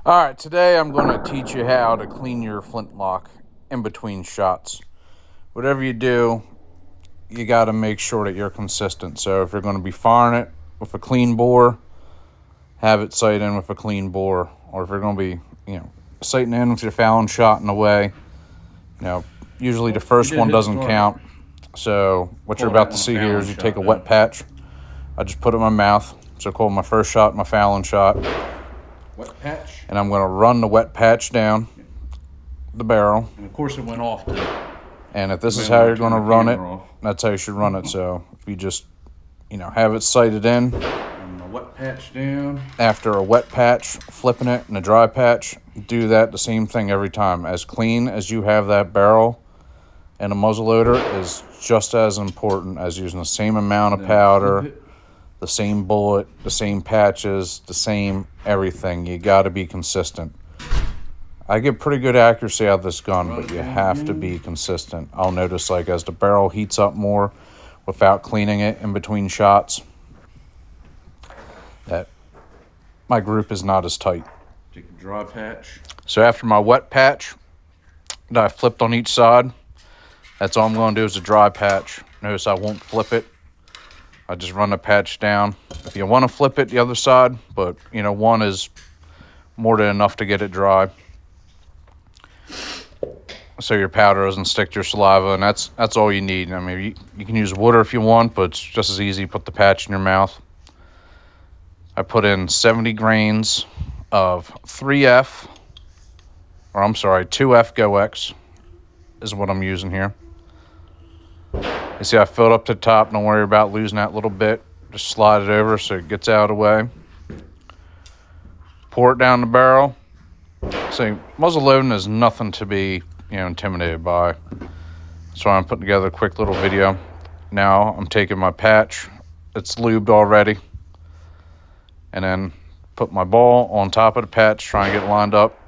All right, today I'm going to teach you how to clean your flintlock in between shots. Whatever you do, you got to make sure that you're consistent. So if you're going to be firing it with a clean bore, have it sight in with a clean bore. Or if you're going to be, sighting in with your Fallon shot in the way, usually the first one doesn't count. So what you're about to see here is you take a wet patch. I just put it in my mouth. So called my first shot, my Fallon shot. Wet patch. And I'm going to run the wet patch down the barrel. And of course it went off too. And if this is how you're going to run it, that's how you should run it. So if you just, have it sighted in. And the wet patch down. After a wet patch, flipping it, and a dry patch, do that the same thing every time. As clean as you have that barrel and a muzzleloader is just as important as using the same amount of powder, the same bullet, the same patches, the same everything. You got to be consistent. I get pretty good accuracy out of this gun, but you have to be consistent. I'll notice, as the barrel heats up more without cleaning it in between shots, that my grip is not as tight. Take a dry patch. So after my wet patch that I flipped on each side, that's all I'm going to do is a dry patch. Notice I won't flip it. I just run the patch down. If you want to flip it the other side, but one is more than enough to get it dry, so your powder doesn't stick to your saliva, and that's all you need. I mean, you can use water if you want, but it's just as easy. Put the patch in your mouth. I put in 70 grains of 2F Go-X is what I'm using here. You see I filled up to the top. Don't worry about losing that little bit. Just slide it over so it gets out of the way. Pour it down the barrel. See, muzzle loading is nothing to be, intimidated by. So I'm putting together a quick little video. Now I'm taking my patch. It's lubed already. And then put my ball on top of the patch, try and get it lined up.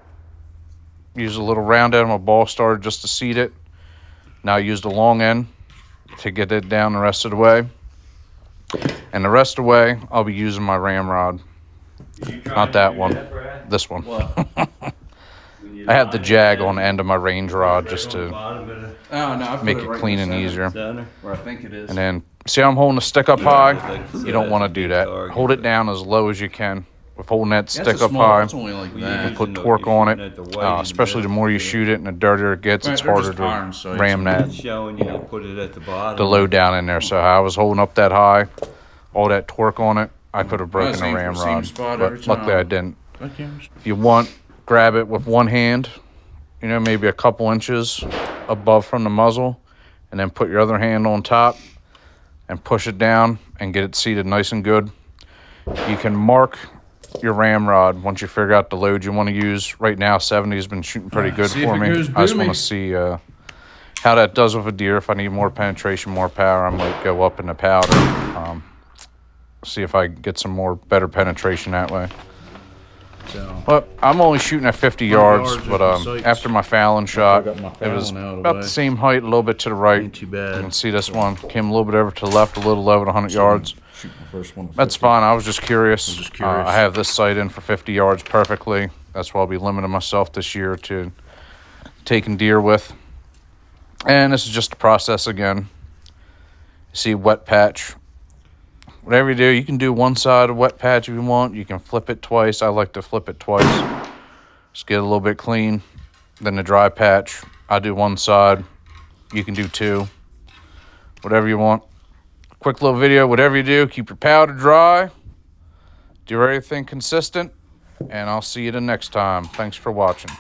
Use a little round end of my ball starter just to seat it. Now I use the long end to get it down the rest of the way. And the rest of the way, I'll be using my ramrod. Not that one, this one. I have the jag on the end of my range rod just to make it clean and easier. Where I think it is. And then, see how I'm holding the stick up high? You don't want to do that. Hold it down as low as you can. With holding that stick up high, you can put torque on it, especially the more you shoot it and the dirtier it gets, it's harder to ram that, the load down in there. So I was holding up that high, all that torque on it, I could have broken the ramrod, but luckily I didn't. If you want, grab it with one hand, maybe a couple inches above from the muzzle, and then put your other hand on top and push it down and get it seated nice and good. You can mark your ramrod once you figure out the load you want to use. Right now 70 has been shooting pretty good for me. I just want to see how that does with a deer. If I need more penetration, more power, I might go up in the powder. See if I can get some more better penetration that way. But I'm only shooting at 50 yards, but after my Fallon shot, it was about the same height, a little bit to the right. You can see this one came a little bit over to the left, a little low at 100 yards. That's fine. I was just curious. I have this sight in for 50 yards perfectly. That's why I'll be limiting myself this year to taking deer with. And this is just a process again. You see wet patch. Whatever you do, you can do one side of wet patch if you want. You can flip it twice. I like to flip it twice. Just get a little bit clean. Then the dry patch. I do one side. You can do two. Whatever you want. Quick little video. Whatever you do, keep your powder dry. Do everything consistent. And I'll see you the next time. Thanks for watching.